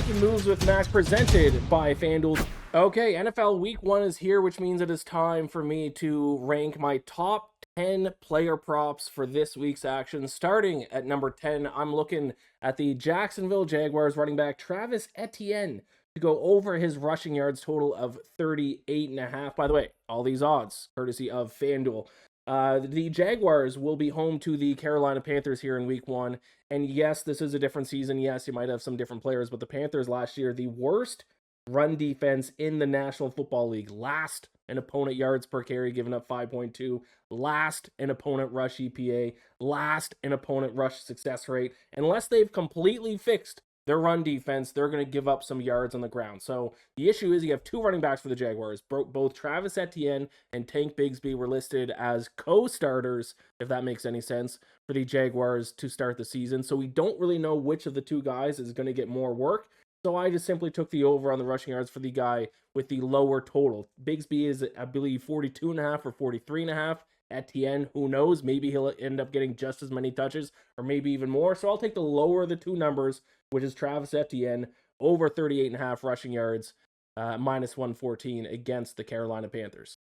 Making Moves with Mac, presented by FanDuel. Okay, NFL Week 1 is here, which means it is time for me to rank my top 10 player props for this week's action. Starting at number 10, I'm looking at the Jacksonville Jaguars running back Travis Etienne to go over his rushing yards total of 38.5. By the way, all these odds courtesy of FanDuel. The Jaguars will be home to the Carolina Panthers here in week 1. And yes, this is a different season. Yes, you might have some different players, but the Panthers last year, the worst run defense in the National Football League. Last in opponent yards per carry, giving up 5.2. Last in opponent rush EPA. Last in opponent rush success rate. Unless they've completely fixed their run defense, they're going to give up some yards on the ground. So the issue is you have two running backs for the Jaguars. Both Travis Etienne and Tank Bigsby were listed as co-starters, if that makes any sense, for the Jaguars to start the season. So we don't really know which of the two guys is going to get more work. So I just simply took the over on the rushing yards for the guy with the lower total. Bigsby is, I believe, 42.5 or 43.5. Etienne, who knows? Maybe he'll end up getting just as many touches or maybe even more. So I'll take the lower of the two numbers, which is Travis Etienne, over 38.5 rushing yards, minus 114 against the Carolina Panthers.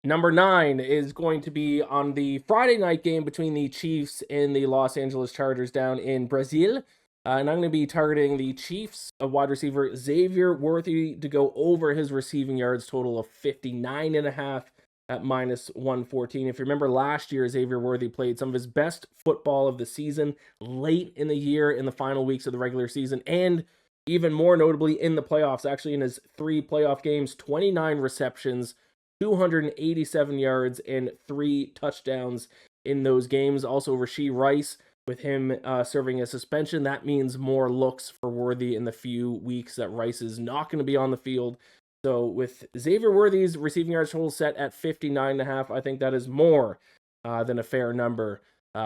Number 9 is going to be on the Friday night game between the Chiefs and the Los Angeles Chargers down in Brazil. And I'm going to be targeting the Chiefs wide receiver Xavier Worthy to go over his receiving yards total of 59.5 at minus 114. If you remember last year, Xavier Worthy played some of his best football of the season late in the year in the final weeks of the regular season, and even more notably in the playoffs. Actually, in his 3 playoff games, 29 receptions, 287 yards, and 3 touchdowns in those games. Also, Rashee Rice, with him serving a suspension, that means more looks for Worthy in the few weeks that Rice is not going to be on the field. So with Xavier Worthy's receiving yards total set at 59.5, I think that is more than a fair number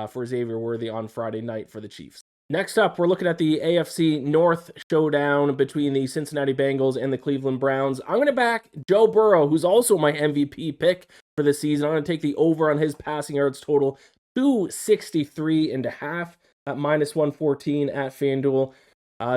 for Xavier Worthy on Friday night for the Chiefs. Next up, we're looking at the AFC North showdown between the Cincinnati Bengals and the Cleveland Browns. I'm going to back Joe Burrow, who's also my MVP pick for the season. I'm going to take the over on his passing yards total to 63.5 at minus 114 at FanDuel.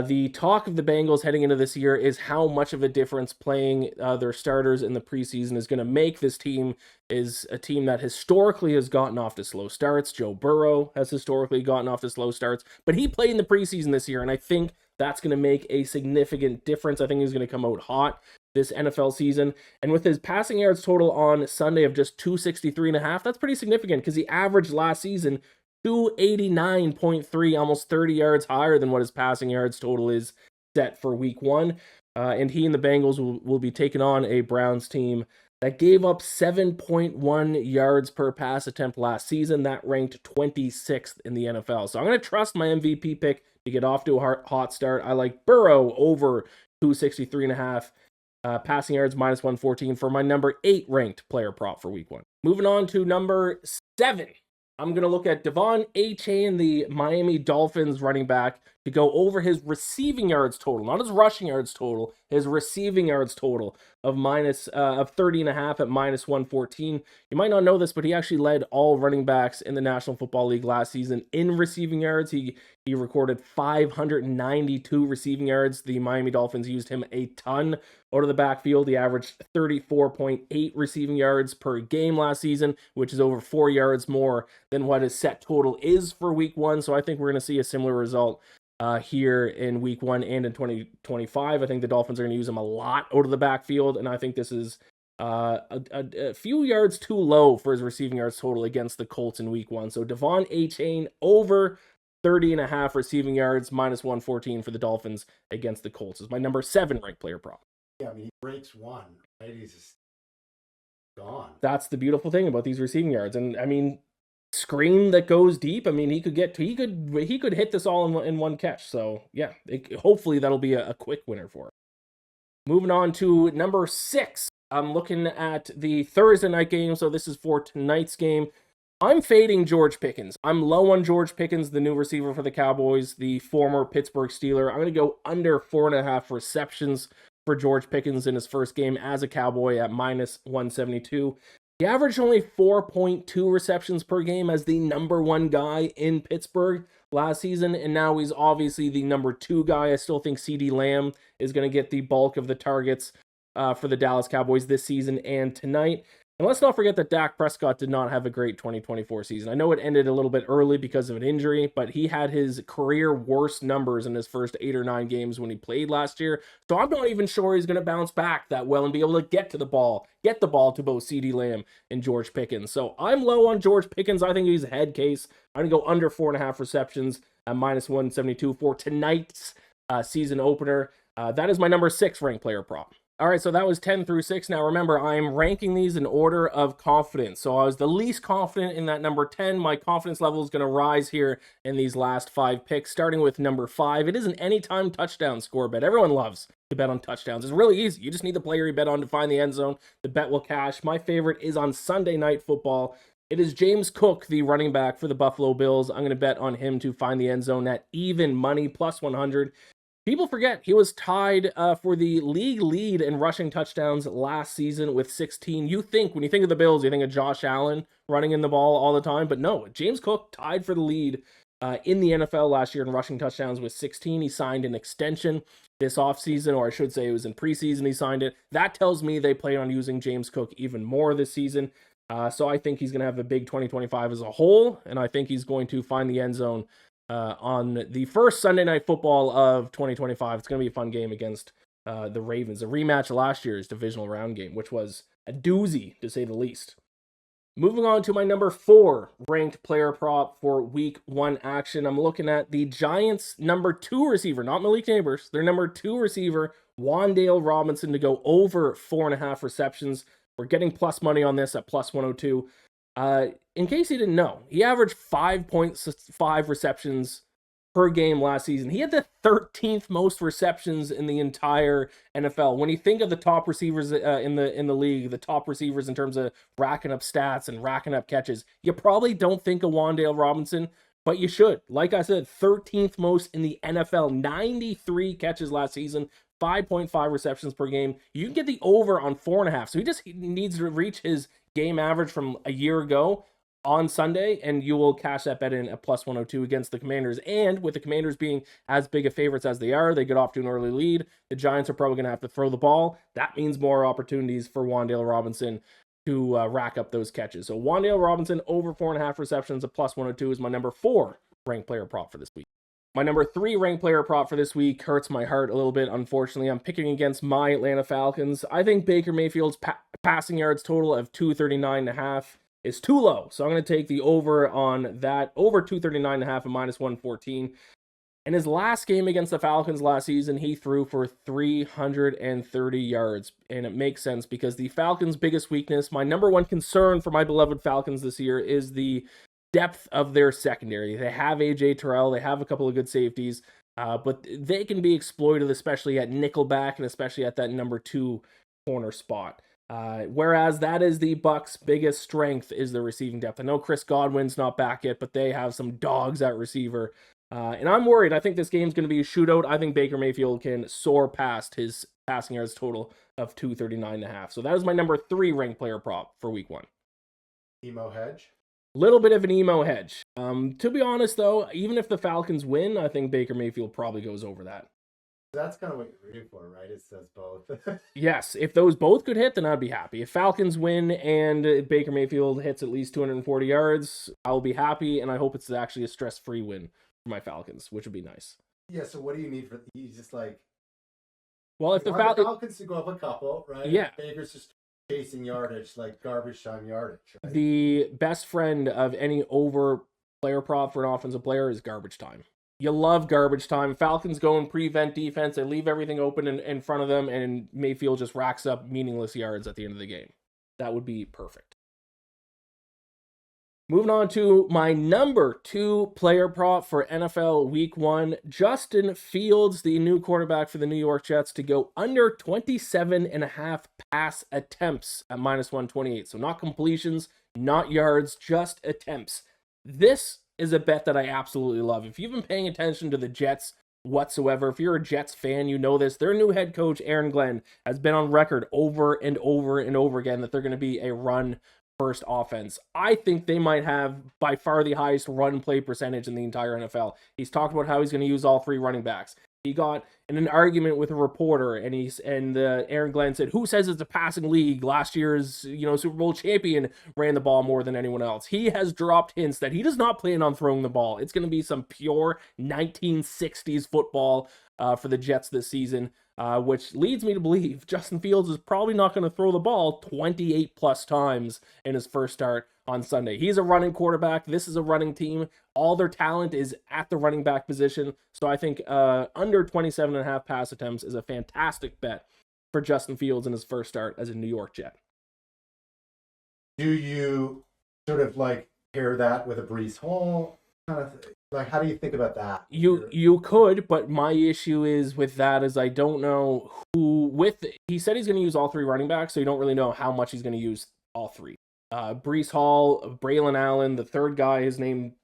The talk of the Bengals heading into this year is how much of a difference playing their starters in the preseason is going to make. This team is a team that historically has gotten off to slow starts. Joe Burrow has historically gotten off to slow starts, but he played in the preseason this year, and I think that's going to make a significant difference. I think he's going to come out hot this NFL season. And with his passing yards total on Sunday of just 263.5, that's pretty significant because he averaged last season 289.3, almost 30 yards higher than what his passing yards total is set for week 1. And he and the Bengals will be taking on a Browns team that gave up 7.1 yards per pass attempt last season. That ranked 26th in the NFL. So I'm going to trust my MVP pick to get off to a hot start. I like Burrow over 263.5. Passing yards minus 114 for my number 8 ranked player prop for week 1. Moving on to number 7. I'm going to look at Devon Achane, the Miami Dolphins running back, to go over his receiving yards total, not his rushing yards total, his receiving yards total of 30.5 at minus 114. You might not know this, but he actually led all running backs in the National Football League last season in receiving yards. He recorded 592 receiving yards. The Miami Dolphins used him a ton out of the backfield. He averaged 34.8 receiving yards per game last season, which is over 4 yards more than what his set total is for week 1. So I think we're going to see a similar result here in week 1 and in 2025. I think the Dolphins are going to use him a lot out of the backfield, and I think this is a few yards too low for his receiving yards total against the Colts in week 1. So Devon Achane over 30.5 receiving yards, minus 114 for the Dolphins against the Colts is my number 7 ranked player prop. Yeah, I mean, he breaks one, right? He's just gone. That's the beautiful thing about these receiving yards. And I mean, screen that goes deep. I mean, he could hit this all in one catch. So yeah, hopefully that'll be a quick winner for him. Moving on to number 6. I'm looking at the Thursday night game. So this is for tonight's game. I'm fading George Pickens. I'm low on George Pickens, the new receiver for the Cowboys, the former Pittsburgh Steeler. I'm going to go under 4.5 receptions for George Pickens in his first game as a Cowboy at minus 172. He averaged only 4.2 receptions per game as the number 1 guy in Pittsburgh last season, and now he's obviously the number 2 guy. I still think CD Lamb is going to get the bulk of the targets for the Dallas Cowboys this season and tonight. And let's not forget that Dak Prescott did not have a great 2024 season. I know it ended a little bit early because of an injury, but he had his career worst numbers in his first 8 or 9 games when he played last year. So I'm not even sure he's going to bounce back that well and be able to get the ball to both CD Lamb and George Pickens. So I'm low on George Pickens. I think he's a head case. I'm going to go under 4.5 receptions at -172 for tonight's season opener. That is my number 6 ranked player prop. All right, so that was 10 through 6. Now remember, I am ranking these in order of confidence. So I was the least confident in that number 10. My confidence level is going to rise here in these last 5 picks, starting with number 5. It is an anytime touchdown score bet. Everyone loves to bet on touchdowns. It's really easy. You just need the player you bet on to find the end zone. The bet will cash. My favorite is on Sunday Night Football. It is James Cook, the running back for the Buffalo Bills. I'm going to bet on him to find the end zone at even money, +100. People forget he was tied for the league lead in rushing touchdowns last season with 16. When you think of the Bills, you think of Josh Allen running in the ball all the time. But no, James Cook tied for the lead in the NFL last year in rushing touchdowns with 16. He signed an extension this offseason, or I should say it was in preseason he signed it. That tells me they plan on using James Cook even more this season. So I think he's going to have a big 2025 as a whole, and I think he's going to find the end zone on the first Sunday Night Football of 2025. It's going to be a fun game against the Ravens, a rematch of last year's divisional round game, which was a doozy, to say the least. Moving on to my number 4 ranked player prop for week 1 action. I'm looking at the Giants' number 2 receiver, not Malik Neighbors, their number 2 receiver, Wan'Dale Robinson, to go over 4.5 receptions. We're getting plus money on this at +102. In case you didn't know, he averaged 5.5 receptions per game last season. He had the 13th most receptions in the entire NFL. When you think of the top receivers in the league, the top receivers in terms of racking up stats and racking up catches, you probably don't think of Wan'Dale Robinson, but you should. Like I said, 13th most in the NFL, 93 catches last season, 5.5 receptions per game. You can get the over on 4.5. So he needs to reach his game average from a year ago on Sunday, and you will cash that bet in at +102 against the Commanders. And with the Commanders being as big of favorites as they are, they get off to an early lead. The Giants are probably going to have to throw the ball. That means more opportunities for Wan'Dale Robinson to rack up those catches. So Wan'Dale Robinson over 4.5 receptions at +102 is my number 4 ranked player prop for this week. My number 3 ranked player prop for this week hurts my heart a little bit, unfortunately. I'm picking against my Atlanta Falcons. I think Baker Mayfield's passing yards total of 239.5 is too low. So I'm going to take the over on that, over 239.5 at -114. In his last game against the Falcons last season, he threw for 330 yards. And it makes sense because the Falcons' biggest weakness, my number 1 concern for my beloved Falcons this year, is the depth of their secondary. They have AJ Terrell, they have a couple of good safeties, but they can be exploited, especially at nickelback and especially at that number 2 corner spot. Whereas that is the Bucs' biggest strength, is the receiving depth. I know Chris Godwin's not back yet, but they have some dogs at receiver. And I'm worried. I think this game's going to be a shootout. I think Baker Mayfield can soar past his passing yards total of 239.5. So that is my number 3 ranked player prop for week 1. Emo hedge? Little bit of an emo hedge. To be honest, though, even if the Falcons win, I think Baker Mayfield probably goes over that. That's kind of what you're rooting for, right? It says both. Yes, if those both could hit, then I'd be happy. If Falcons win and Baker Mayfield hits at least 240 yards, I'll be happy, and I hope it's actually a stress-free win for my Falcons, which would be nice. Yeah, so what do you need for... You just like... Well, if the Falcons to go up a couple, right? Yeah. Baker's just chasing yardage, like garbage time yardage, right? The best friend of any over player prop for an offensive player is garbage time. You love garbage time. Falcons go and prevent defense. They leave everything open in front of them, and Mayfield just racks up meaningless yards at the end of the game. That would be perfect. Moving on to my number 2 player prop for NFL Week 1. Justin Fields, the new quarterback for the New York Jets, to go under 27.5 pass attempts at -128. So not completions, not yards, just attempts. This is a bet that I absolutely love. If you've been paying attention to the Jets whatsoever, if you're a Jets fan, you know this. Their new head coach, Aaron Glenn, has been on record over and over and over again that they're going to be a run first offense. I think they might have by far the highest run play percentage in the entire NFL. He's talked about how he's going to use all three running backs. He got in an argument with a reporter, and Aaron Glenn said, "Who says it's a passing league? Last year's Super Bowl champion ran the ball more than anyone else." He has dropped hints that he does not plan on throwing the ball. It's going to be some pure 1960s football for the Jets this season, which leads me to believe Justin Fields is probably not going to throw the ball 28 plus times in his first start on Sunday. He's a running quarterback. This is a running team. All their talent is at the running back position. So I think under 27.5 pass attempts is a fantastic bet for Justin Fields in his first start as a New York Jet. Do you sort of like pair that with a Breece Hall kind of thing? Like, how do you think about that? You could, but my issue is with that is I don't know he said he's going to use all three running backs, so you don't really know how much he's going to use all three. Breece Hall, Braylon Allen, the third guy, his name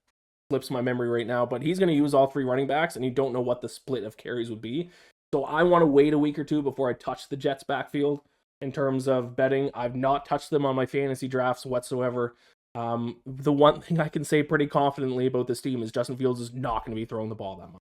slips my memory right now, but he's going to use all three running backs, and you don't know what the split of carries would be. So I want to wait a week or two before I touch the Jets backfield in terms of betting. I've not touched them on my fantasy drafts whatsoever. The one thing I can say pretty confidently about this team is Justin Fields is not going to be throwing the ball that much.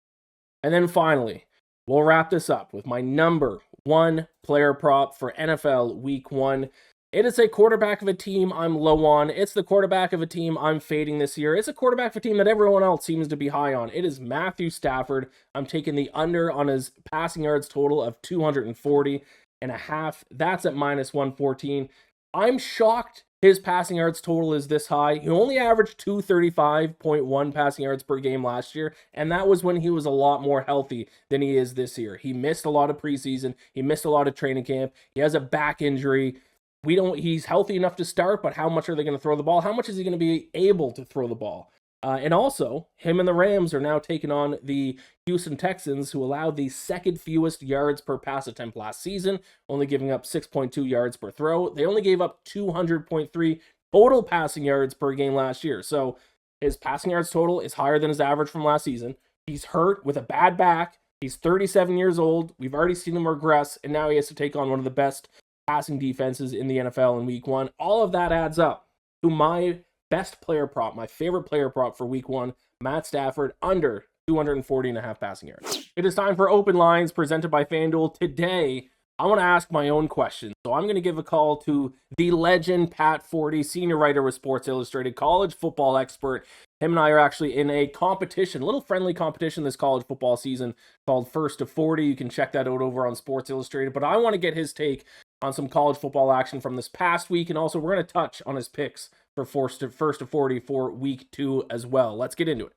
And then finally, we'll wrap this up with my number one player prop for NFL Week 1. It is a quarterback of a team I'm low on. It's the quarterback of a team I'm fading this year. It's a quarterback of a team that everyone else seems to be high on. It is Matthew Stafford. I'm taking the under on his passing yards total of 240.5. That's at minus 114. I'm shocked his passing yards total is this high. He only averaged 235.1 passing yards per game last year, and that was when he was a lot more healthy than he is this year. He missed a lot of preseason. He missed a lot of training camp. He has a back injury. He's healthy enough to start, but how much are they going to throw the ball? How much is he going to be able to throw the ball? And also, him and the Rams are now taking on the Houston Texans, who allowed the second fewest yards per pass attempt last season, only giving up 6.2 yards per throw. They only gave up 200.3 total passing yards per game last year. So his passing yards total is higher than his average from last season. He's hurt with a bad back. He's 37 years old. We've already seen him regress, and now he has to take on one of the best passing defenses in the NFL in Week 1. All of that adds up to my best player prop, my favorite player prop for Week 1, Matt Stafford, under 240.5 passing yards. It is time for Open Lines presented by FanDuel. Today, I want to ask my own question. So I'm going to give a call to the legend, Pat Forty, senior writer with Sports Illustrated, college football expert. Him and I are actually in a competition, a little friendly competition this college football season called First to 40. You can check that out over on Sports Illustrated. But I want to get his take on some college football action from this past week, and also we're going to touch on his picks for first to 40 for Week 2 as well. Let's get into it.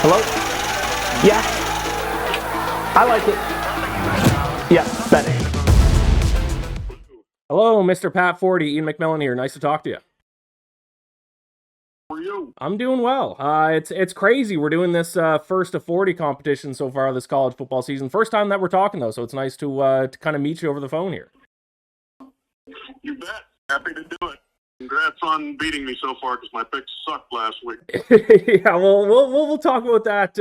Hello? Yeah. I like it. Yeah, betting. Hello, Mr. Pat Forty. Ian McMillan here. Nice to talk to you. How are you? I'm doing well. It's crazy. We're doing this first to 40 competition so far this college football season. First time that we're talking though, so it's nice to kind of meet you over the phone here. You bet. Happy to do it. Congrats on beating me so far because my picks sucked last week. Yeah, well, we'll talk about that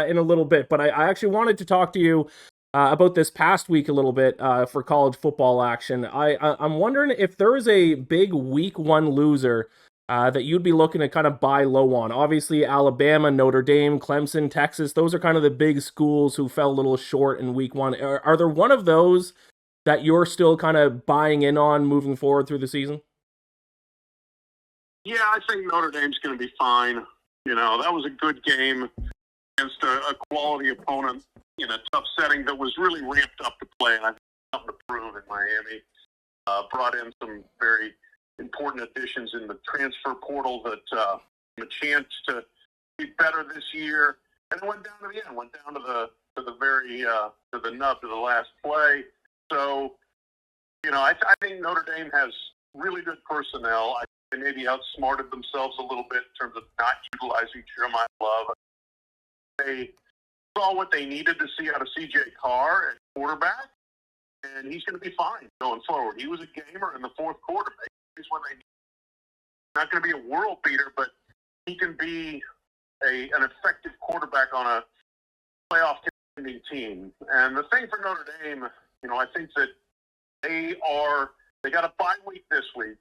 in a little bit. But I actually wanted to talk to you about this past week a little bit for college football action. I'm wondering if there is a big Week 1 loser that you'd be looking to kind of buy low on. Obviously, Alabama, Notre Dame, Clemson, Texas, those are kind of the big schools who fell a little short in Week 1. Are there one of those that you're still kind of buying in on moving forward through the season? Yeah, I think Notre Dame's going to be fine. You know, that was a good game against a quality opponent in a tough setting that was really ramped up to play, and I think something to prove in Miami. Brought in some very important additions in the transfer portal that a chance to be better this year, and it went down to the end, went down to the nub, to the last play. So, you know, I think Notre Dame has really good personnel. I think they maybe outsmarted themselves a little bit in terms of not utilizing Jeremiah Love. They saw what they needed to see out of C.J. Carr at quarterback, and he's going to be fine going forward. He was a gamer in the fourth quarter. He's when they not going to be a world beater, but he can be an effective quarterback on a playoff contending team. And the thing for Notre Dame, you know, I think that They got a bye week this week.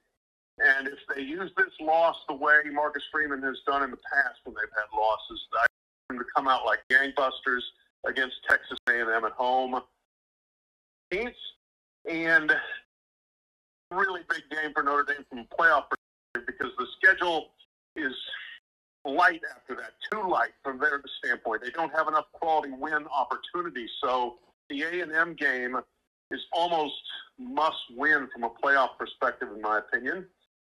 And if they use this loss the way Marcus Freeman has done in the past when they've had losses, I want them to come out like gangbusters against Texas A&M at home. And really big game for Notre Dame from a playoff perspective because the schedule is light after that, too light from their standpoint. They don't have enough quality win opportunities. So the A&M game is almost must win from a playoff perspective, in my opinion.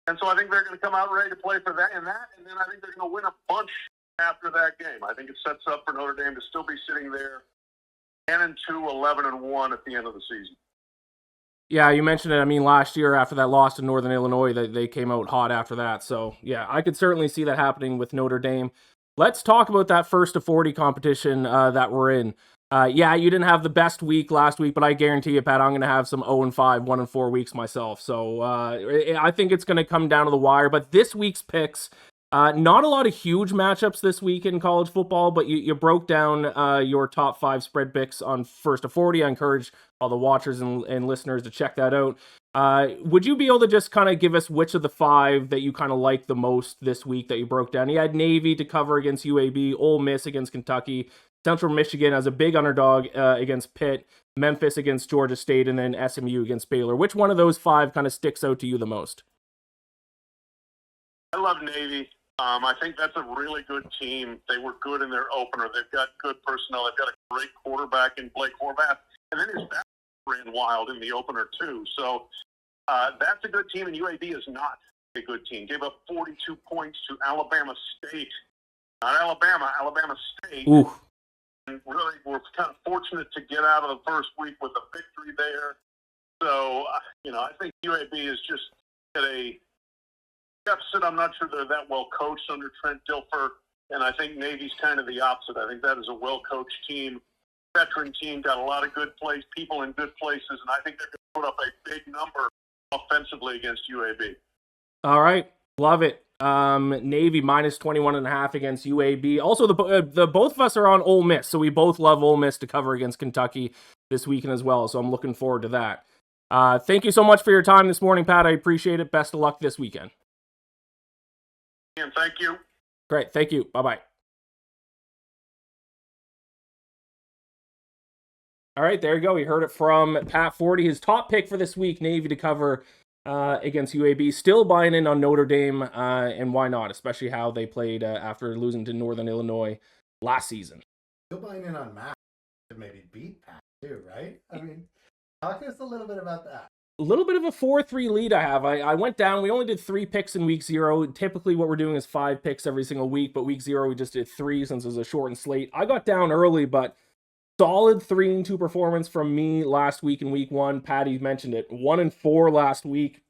And so I think they're going to come out ready to play for that, and then I think they're going to win a bunch after that game. I think it sets up for Notre Dame to still be sitting there 10-2, 11-1 at the end of the season. Yeah, you mentioned it. I mean, last year after that loss to Northern Illinois, they came out hot after that. So, yeah, I could certainly see that happening with Notre Dame. Let's talk about that 1st to 40 competition that we're in. Yeah, you didn't have the best week last week, but I guarantee you, Pat, I'm going to have some 0-5, 1-4 weeks myself. So I think it's going to come down to the wire. But this week's picks, not a lot of huge matchups this week in college football, but you broke down your top 5 spread picks on 1st to 40. I encourage all the watchers and listeners to check that out. Would you be able to just kind of give us which of the 5 that you kind of like the most this week that you broke down? You had Navy to cover against UAB, Ole Miss against Kentucky, Central Michigan as a big underdog against Pitt, Memphis against Georgia State, and then SMU against Baylor. Which one of those 5 kind of sticks out to you the most? I love Navy. I think that's a really good team. They were good in their opener. They've got good personnel. They've got a great quarterback in Blake Horvath. And then his back ran wild in the opener, too. So that's a good team, and UAB is not a good team. Gave up 42 points to Alabama State. Not Alabama, Alabama State. Ooh. And really, we're kind of fortunate to get out of the first week with a victory there. So, I think UAB is just at a deficit. I'm not sure they're that well coached under Trent Dilfer, and I think Navy's kind of the opposite. I think that is a well-coached team, veteran team, got a lot of good people in good places, and I think they're going to put up a big number offensively against UAB. All right, love it. Navy minus 21.5 against UAB. Also, the both of us are on Ole Miss, so we both love Ole Miss to cover against Kentucky this weekend as well, so I'm looking forward to that. Thank you so much for your time this morning, Pat. I appreciate it. Best of luck this weekend. And thank you. Great. Thank you. Bye-bye. All right, there you go. You heard it from Pat Forty. His top pick for this week, Navy to cover against UAB. Still buying in on Notre Dame, and why not? Especially how they played after losing to Northern Illinois last season. Still buying in on Matt to maybe beat Pat too, right? I mean, talk to us a little bit about that. A little bit of a 4-3 lead I have. I went down. We only did 3 picks in week 0. Typically what we're doing is 5 picks every single week, but week 0 we just did 3 since it was a shortened slate. I got down early, but solid 3-2 performance from me last week in week 1. Patty mentioned it. 1-4 last week.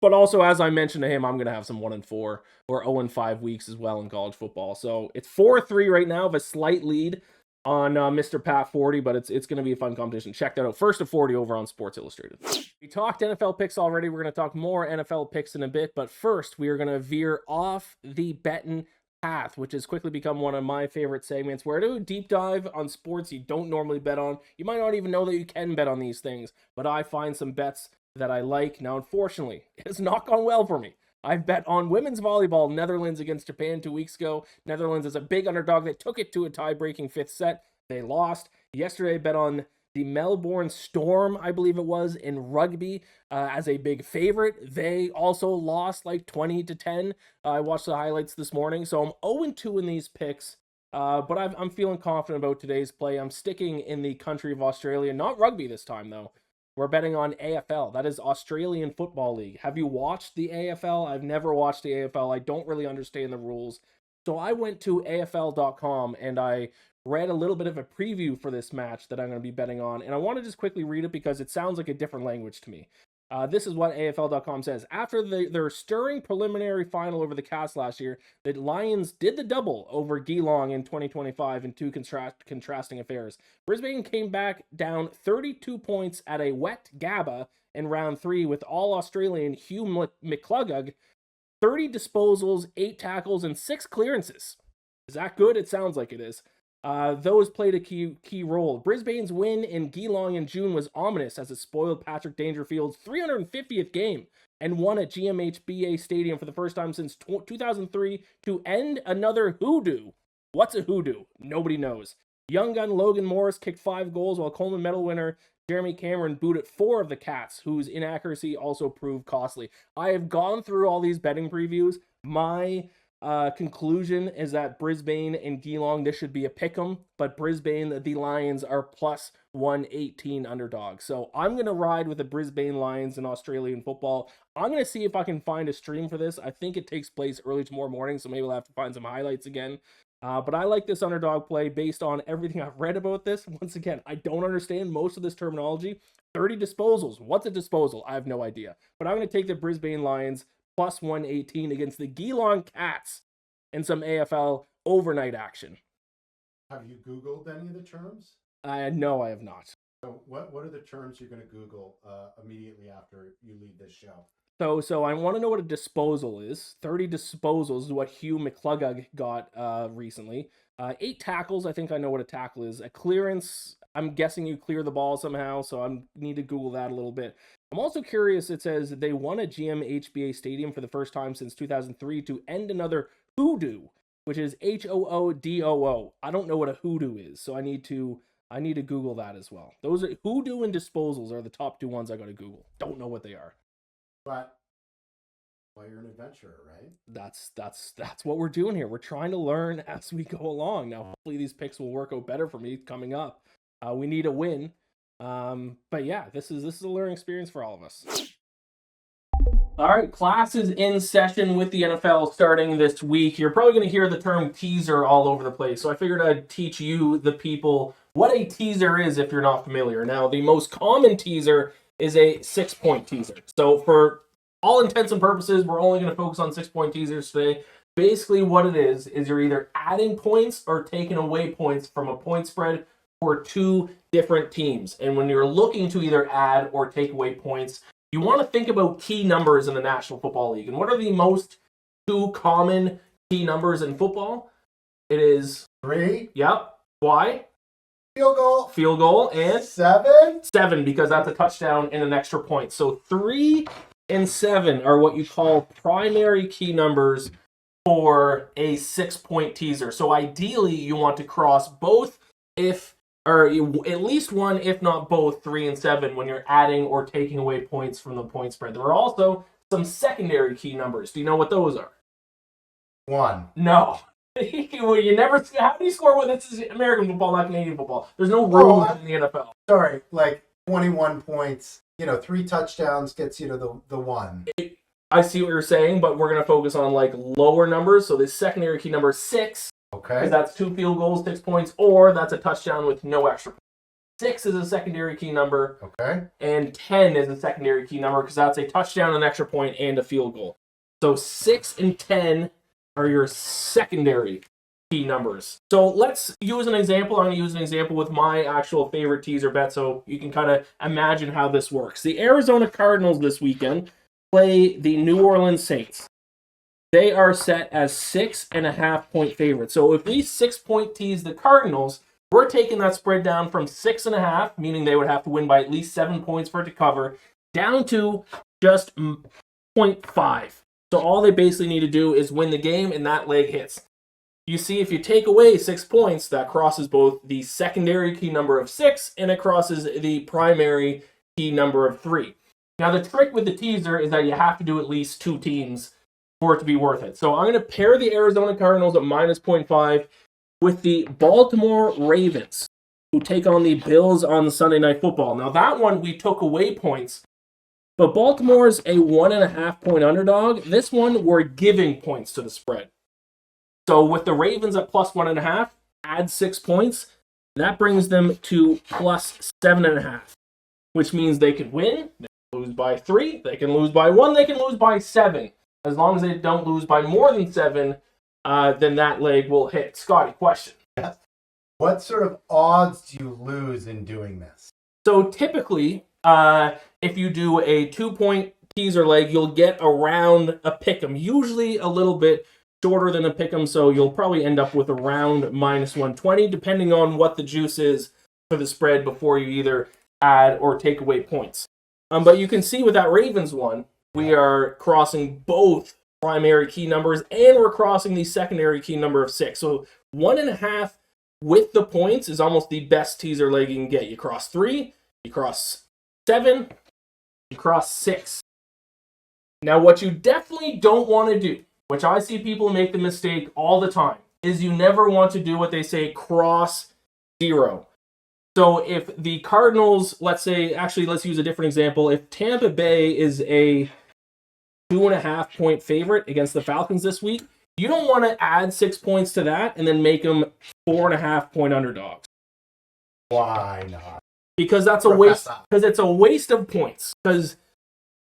But also, as I mentioned to him, I'm going to have some 1-4 or 0-5 weeks as well in college football. So it's 4-3 right now, of a slight lead on Mr. Pat 40, but it's going to be a fun competition. Check that out. 1st to 40 over on Sports Illustrated. We talked NFL picks already. We're going to talk more NFL picks in a bit, but first we are going to veer off the betting path, which has quickly become one of my favorite segments, where I do a deep dive on sports you don't normally bet on. You might not even know that you can bet on these things, but I find some bets that I like. Now, unfortunately, it has not gone well for me. I've bet on women's volleyball, Netherlands against Japan 2 weeks ago. Netherlands is a big underdog. They took it to a tie-breaking 5th set. They lost. Yesterday, I bet on the Melbourne Storm, I believe it was, in rugby as a big favorite. They also lost like 20-10. I watched the highlights this morning, so I'm 0-2 in these picks. But I'm feeling confident about today's play. I'm sticking in the country of Australia. Not rugby this time, though. We're betting on AFL. That is Australian Football League. Have you watched the AFL? I've never watched the AFL. I don't really understand the rules. So I went to AFL.com and I read a little bit of a preview for this match that I'm going to be betting on. And I want to just quickly read it because it sounds like a different language to me. This is what AFL.com says. After their stirring preliminary final over the Cats last year, the Lions did the double over Geelong in 2025 in 2 contrasting affairs. Brisbane came back down 32 points at a wet Gabba in round 3 with All-Australian Hugh McCluggag, 30 disposals, 8 tackles, and 6 clearances. Is that good? It sounds like it is. Those played a key role. Brisbane's win in Geelong in June was ominous as it spoiled Patrick Dangerfield's 350th game and won at GMHBA Stadium for the first time since 2003 to end another hoodoo. What's a hoodoo? Nobody knows. Young gun Logan Morris kicked 5 goals while Coleman medal winner Jeremy Cameron booted 4 of the Cats, whose inaccuracy also proved costly. I have gone through all these betting previews. My conclusion is that Brisbane and Geelong, this should be a pick'em, but Brisbane, the Lions, are plus 118 underdogs. So I'm going to ride with the Brisbane Lions in Australian football. I'm going to see if I can find a stream for this. I think it takes place early tomorrow morning, so maybe we'll have to find some highlights again. But I like this underdog play based on everything I've read about this. Once again, I don't understand most of this terminology. 30 disposals. What's a disposal? I have no idea. But I'm going to take the Brisbane Lions plus 118 against the Geelong Cats in some AFL overnight action. Have you Googled any of the terms? No, I have not. So what are the terms you're going to Google immediately after you leave this show? So I want to know what a disposal is. 30 disposals is what Hugh McCluggag got recently. 8 tackles, I think I know what a tackle is. A clearance, I'm guessing you clear the ball somehow, so I need to Google that a little bit. I'm also curious, it says they won at GMHBA Stadium for the first time since 2003 to end another hoodoo, which is Hoodoo. I don't know what a hoodoo is, so I need to Google that as well. Those are hoodoo and disposals are the top 2 ones I got to Google. Don't know what they are. But well, you're an adventurer, right? That's what we're doing here. We're trying to learn as we go along. Now, hopefully these picks will work out better for me coming up. We need a win. But yeah, this is a learning experience for all of us. All right, class is in session with the NFL starting this week. You're probably going to hear the term teaser all over the place. So I figured I'd teach you, the people, what a teaser is if you're not familiar. Now, the most common teaser is a 6-point teaser. So for all intents and purposes, we're only going to focus on 6-point teasers today. Basically what it is you're either adding points or taking away points from a point spread for 2 different teams. And when you're looking to either add or take away points, you want to think about key numbers in the National Football League. And what are the most 2 common key numbers in football? It is 3. Yep. Why? Field goal. And 7, because that's a touchdown and an extra point. So 3 and 7 are what you call primary key numbers for a 6-point teaser. So ideally, you want to cross both or at least one, if not both, 3 and 7 when you're adding or taking away points from the point spread. There are also some secondary key numbers. Do you know what those are? 1. No. Well, you never. How do you score when this is American football, not Canadian football? There's no rules in the NFL. Sorry, like 21 points. 3 touchdowns gets you to the 1. I see what you're saying, but we're going to focus on like lower numbers. So the secondary key number 6. Okay. Because that's 2 field goals, 6 points, or that's a touchdown with no extra points. 6 is a secondary key number. Okay. And 10 is a secondary key number because that's a touchdown, an extra point, and a field goal. So 6 and 10 are your secondary key numbers. So let's use an example. I'm going to use an example with my actual favorite teaser bet so you can kind of imagine how this works. The Arizona Cardinals this weekend play the New Orleans Saints. They are set as 6.5-point favorites. So if we 6-point tease the Cardinals, we're taking that spread down from 6.5, meaning they would have to win by at least 7 points for it to cover, down to just 0.5. So all they basically need to do is win the game, and that leg hits. You see, if you take away 6 points, that crosses both the secondary key number of 6, and it crosses the primary key number of 3. Now, the trick with the teaser is that you have to do at least 2 teams for it to be worth it. So I'm going to pair the Arizona Cardinals at minus 0.5 with the Baltimore Ravens, who take on the Bills on Sunday Night Football. Now, that one, we took away points, but Baltimore's a 1.5-point underdog. This one, we're giving points to the spread. So with the Ravens at plus 1.5, add 6 points. That brings them to plus 7.5, which means they can win, they can lose by 3, they can lose by 1, they can lose by 7. As long as they don't lose by more than 7, then that leg will hit. Scotty, question. Yes. What sort of odds do you lose in doing this? So typically, if you do a 2-point teaser leg, you'll get around a pick'em, usually a little bit shorter than a pick'em, so you'll probably end up with around minus 120, depending on what the juice is for the spread before you either add or take away points. But you can see with that Ravens one, we are crossing both primary key numbers, and we're crossing the secondary key number of 6. So 1.5 with the points is almost the best teaser leg you can get. You cross 3, you cross 7, you cross 6. Now, what you definitely don't want to do, which I see people make the mistake all the time, is you never want to do what they say, cross 0. So if the Cardinals, let's use a different example. If Tampa Bay is a 2.5 point favorite against the Falcons this week, you don't want to add 6 points to that and then make them 4.5 point underdogs. Why not? Because that's a waste. Because it's a waste of points. Because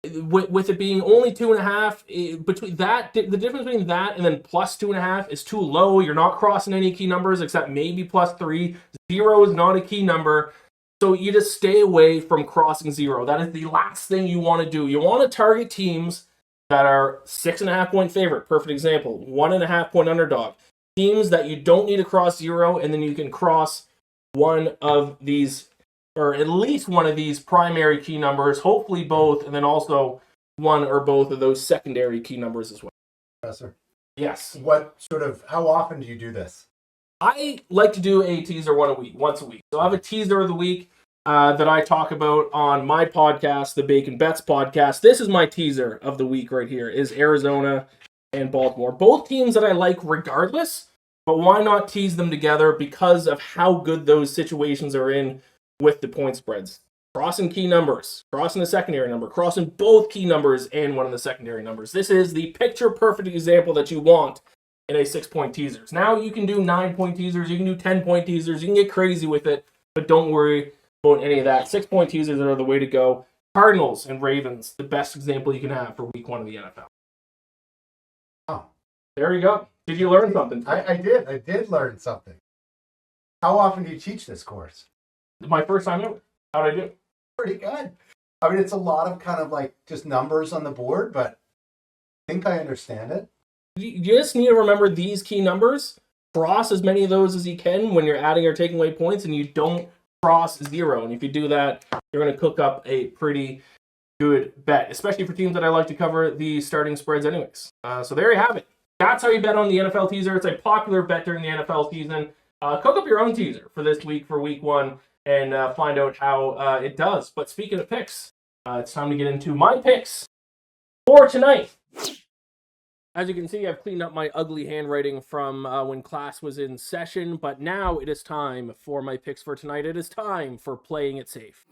with it being only 2.5, between that, the difference between that and then plus 2.5 is too low. You're not crossing any key numbers except maybe plus 3. 0 is not a key number. So you just stay away from crossing 0. That is the last thing you want to do. You want to target teams that are 6.5 point favorite. Perfect example. 1.5 point underdog. Teams that you don't need to cross 0, and then you can cross one of these, or at least one of these primary key numbers, hopefully both, and then also one or both of those secondary key numbers as well. Professor. Yes. How often do you do this? I like to do a teaser once a week. So I have a teaser of the week that I talk about on my podcast, the Bacon Bets podcast. This is my teaser of the week right here, is Arizona and Baltimore. Both teams that I like regardless, but why not tease them together because of how good those situations are in with the point spreads. Crossing key numbers, crossing the secondary number, crossing both key numbers and one of the secondary numbers. This is the picture-perfect example that you want in a 6-point teasers. Now you can do 9-point teasers, you can do 10-point teasers, you can get crazy with it, but don't worry about any of that. 6-point teasers are the way to go. Cardinals and Ravens, the best example you can have for week 1 of the NFL. Oh. There you go. Did you learn something? I did learn something. How often do you teach this course? My first time ever. How'd I do? Pretty good. I mean, it's a lot of kind of like just numbers on the board, but I think I understand it. You just need to remember these key numbers. Cross as many of those as you can when you're adding or taking away points, and you don't cross 0. And if you do that, you're going to cook up a pretty good bet, especially for teams that I like to cover the starting spreads anyways. So there you have it. That's how you bet on the NFL teaser. It's a popular bet during the NFL season. Cook up your own teaser for this week, for week 1, and find out how it does. But speaking of picks, it's time to get into my picks for tonight. As you can see, I've cleaned up my ugly handwriting from when class was in session, but now it is time for my picks for tonight. It is time for playing it safe.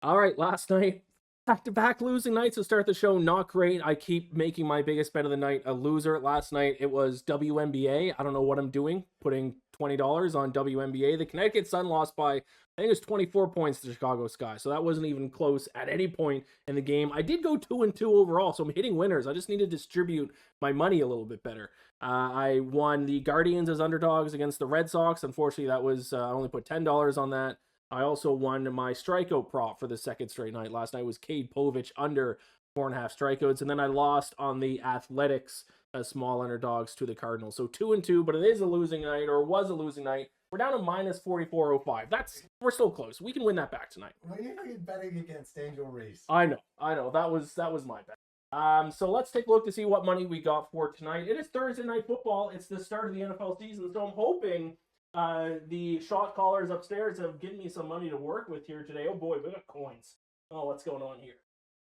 All right, last night, back-to-back losing nights to start the show. Not great. I keep making my biggest bet of the night a loser. Last night, it was WNBA. I don't know what I'm doing, putting $20 on WNBA. The Connecticut Sun lost by, I think it was 24 points to the Chicago Sky. So that wasn't even close at any point in the game. I did go 2-2 overall, so I'm hitting winners. I just need to distribute my money a little bit better. I won the Guardians as underdogs against the Red Sox. Unfortunately, that was I only put $10 on that. I also won my strikeout prop for the second straight night. Last night was Cade Povich under 4.5 strikeouts. And then I lost on the Athletics as small underdogs to the Cardinals. So 2-2, but it is a losing night, or was a losing night. We're down to minus 44.05. We're still close. We can win that back tonight. Well, you're betting against Angel Reese. I know. That was my bet. So let's take a look to see what money we got for tonight. It is Thursday Night Football. It's the start of the NFL season, so I'm hoping the shot callers upstairs have given me some money to work with here today. Oh boy, we got coins. Oh, what's going on here?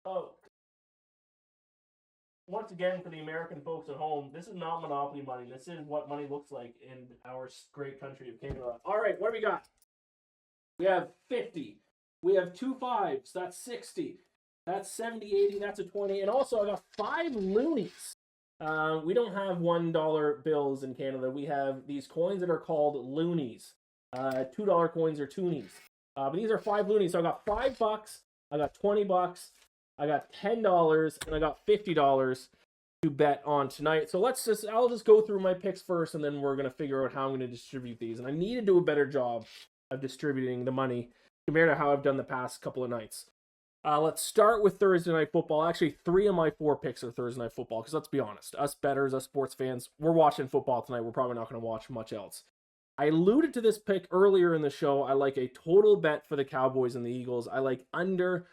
Oh. Once again, for the American folks at home, this is not Monopoly money. This is what money looks like in our great country of Canada. All right, what do we got? We have 50. We have 2 5s. That's 60. That's 70, 80. That's a 20. And also, I got 5 loonies. We don't have $1 bills in Canada. We have these coins that are called loonies. $2 coins are toonies. But these are 5 loonies. So I got $5. I got $20. I got $10, and I got $50 to bet on tonight. So I'll just go through my picks first, and then we're going to figure out how I'm going to distribute these. And I need to do a better job of distributing the money compared to how I've done the past couple of nights. Let's start with Thursday Night Football. Actually, 3 of my 4 picks are Thursday Night Football, because let's be honest, us bettors, us sports fans, we're watching football tonight. We're probably not going to watch much else. I alluded to this pick earlier in the show. I like a total bet for the Cowboys and the Eagles. I like under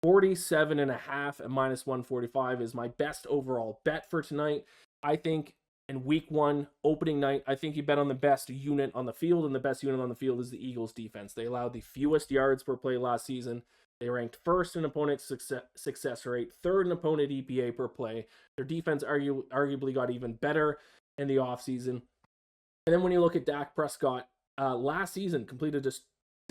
47.5 at minus 145 is my best overall bet for tonight. I think in week 1, opening night, I think you bet on the best unit on the field, and the best unit on the field is the Eagles defense. They allowed the fewest yards per play last season. They ranked first in opponent success rate, third in opponent EPA per play. Their defense arguably got even better in the offseason. And then when you look at Dak Prescott, last season completed just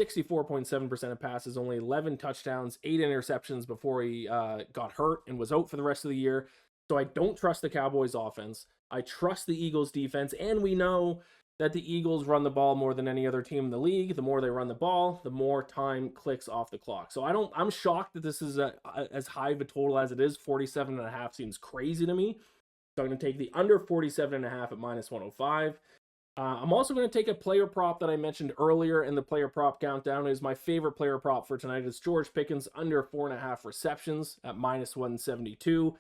64.7% of passes, only 11 touchdowns, 8 interceptions before he got hurt and was out for the rest of the year. So I don't trust the Cowboys offense. I trust the Eagles defense, and we know that the Eagles run the ball more than any other team in the league. The more they run the ball, the more time clicks off the clock. So I'm shocked that this is as high of a total as it is. 47.5 seems crazy to me. So I'm going to take the under 47.5 at minus 105. I'm also going to take a player prop that I mentioned earlier in the player prop countdown. Is my favorite player prop for tonight is George Pickens under 4.5 receptions at minus 172.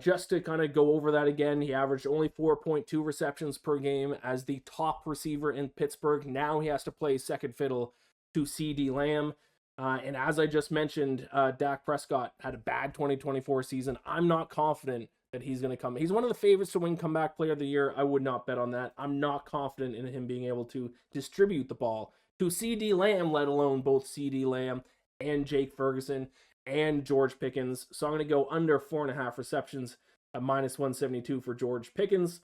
Just to kind of go over that again, he averaged only 4.2 receptions per game as the top receiver in Pittsburgh. Now he has to play second fiddle to CD Lamb. And as I just mentioned, Dak Prescott had a bad 2024 season. I'm not confident that he's going to come. He's one of the favorites to win comeback player of the year. I would not bet on that. I'm not confident in him being able to distribute the ball to CD Lamb, let alone both CD Lamb and Jake Ferguson and George Pickens. So I'm going to go under 4.5 receptions at minus 172 for George Pickens.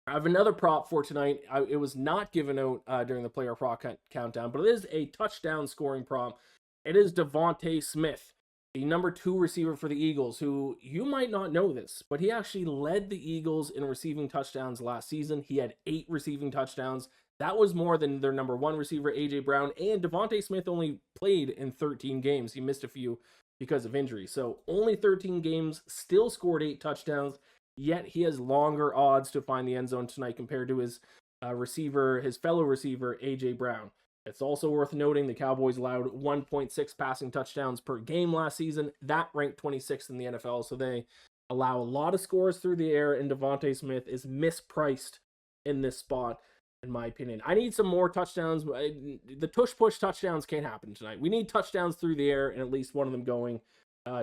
I have another prop for tonight. It was not given out during the player prop countdown, but it is a touchdown scoring prop. It is Devontae Smith, the number 2 receiver for the Eagles, who you might not know this, but he actually led the Eagles in receiving touchdowns last season. He had 8 receiving touchdowns. That was more than their number 1 receiver, A.J. Brown, and Devontae Smith only played in 13 games. He missed a few because of injury. So only 13 games, still scored 8 touchdowns, yet he has longer odds to find the end zone tonight compared to his fellow receiver, A.J. Brown. It's also worth noting the Cowboys allowed 1.6 passing touchdowns per game last season. That ranked 26th in the NFL, so they allow a lot of scores through the air, and Devontae Smith is mispriced in this spot, in my opinion. I need some more touchdowns. The tush-push touchdowns can't happen tonight. We need touchdowns through the air, and at least one of them going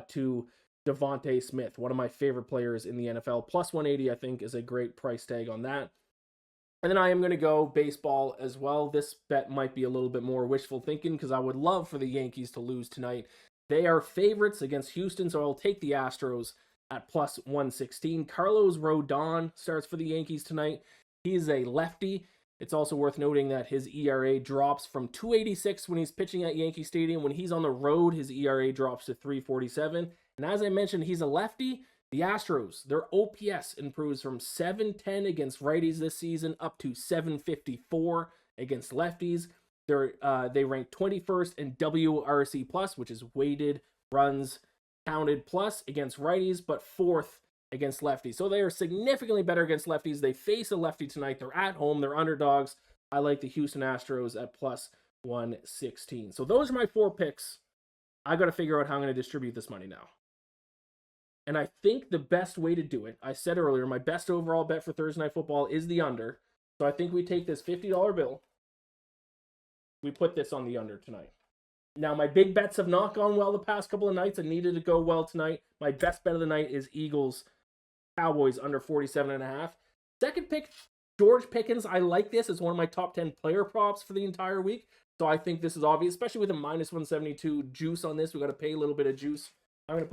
to Devontae Smith, one of my favorite players in the NFL. Plus 180, I think, is a great price tag on that. And then I am going to go baseball as well. This bet might be a little bit more wishful thinking because I would love for the Yankees to lose tonight. They are favorites against Houston, so I'll take the Astros at plus 116. Carlos Rodon starts for the Yankees tonight. He's a lefty. It's also worth noting that his ERA drops from 2.86 when he's pitching at Yankee Stadium. When he's on the road, his ERA drops to 3.47. And as I mentioned, he's a lefty. The Astros, their OPS improves from 710 against righties this season up to 754 against lefties. They rank 21st in WRC plus, which is weighted runs counted plus against righties, but 4th against lefties. So they are significantly better against lefties. They face a lefty tonight. They're at home. They're underdogs. I like the Houston Astros at plus 116. So those are my 4 picks. I got to figure out how I'm going to distribute this money now. And I think the best way to do it, I said earlier, my best overall bet for Thursday Night Football is the under. So I think we take this $50 bill. We put this on the under tonight. Now, my big bets have not gone well the past couple of nights. I needed to go well tonight. My best bet of the night is Eagles Cowboys under 47.5. Second pick, George Pickens. I like this. It's one of my top 10 player props for the entire week. So I think this is obvious, especially with a minus 172 juice on this. We got to pay a little bit of juice. I'm going to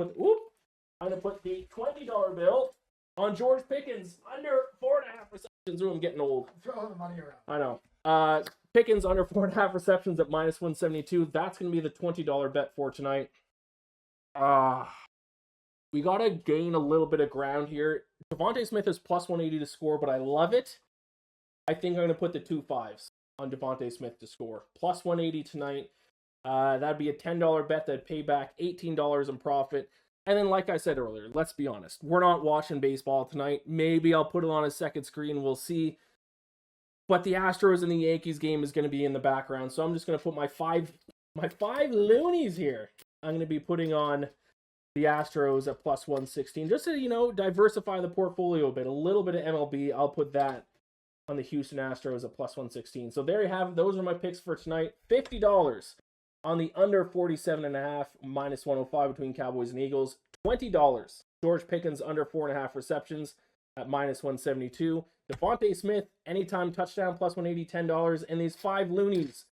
put the $20 bill on George Pickens under 4.5 receptions. Ooh, I'm getting old. Throw the money around. I know. Pickens under 4.5 receptions at minus 172. That's going to be the $20 bet for tonight. We got to gain a little bit of ground here. Devontae Smith is plus 180 to score, but I love it. I think I'm going to put the 2 5s on Devontae Smith to score. Plus 180 tonight. That'd be a $10 bet that'd pay back $18 in profit. And then, like I said earlier, let's be honest. We're not watching baseball tonight. Maybe I'll put it on a second screen. We'll see. But the Astros and the Yankees game is going to be in the background. So I'm just going to put my five loonies here I'm going to be putting on the Astros at plus 116, just to, diversify the portfolio a bit. A little bit of MLB, I'll put that on the Houston Astros at plus 116. So there you have it. Those are my picks for tonight. $50 on the under 47.5, minus 105 between Cowboys and Eagles. $20, George Pickens under 4.5 receptions at minus 172. Devontae Smith, anytime touchdown, plus 180, $10. And these 5 loonies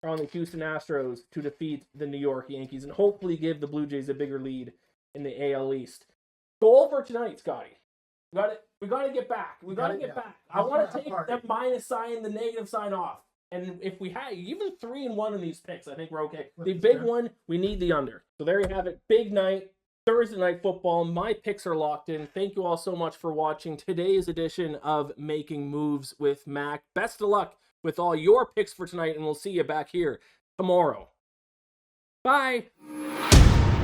are on the Houston Astros to defeat the New York Yankees and hopefully give the Blue Jays a bigger lead in the AL East. Goal for tonight, Scotty. We got to get back. We got to get back. I want to take the minus sign, the negative sign off. And if we had even 3-1 in these picks, I think we're okay. The big one, we need the under. So there you have it. Big night, Thursday night football. My picks are locked in. Thank you all so much for watching today's edition of Making Moves with Mac. Best of luck with all your picks for tonight, and we'll see you back here tomorrow. Bye.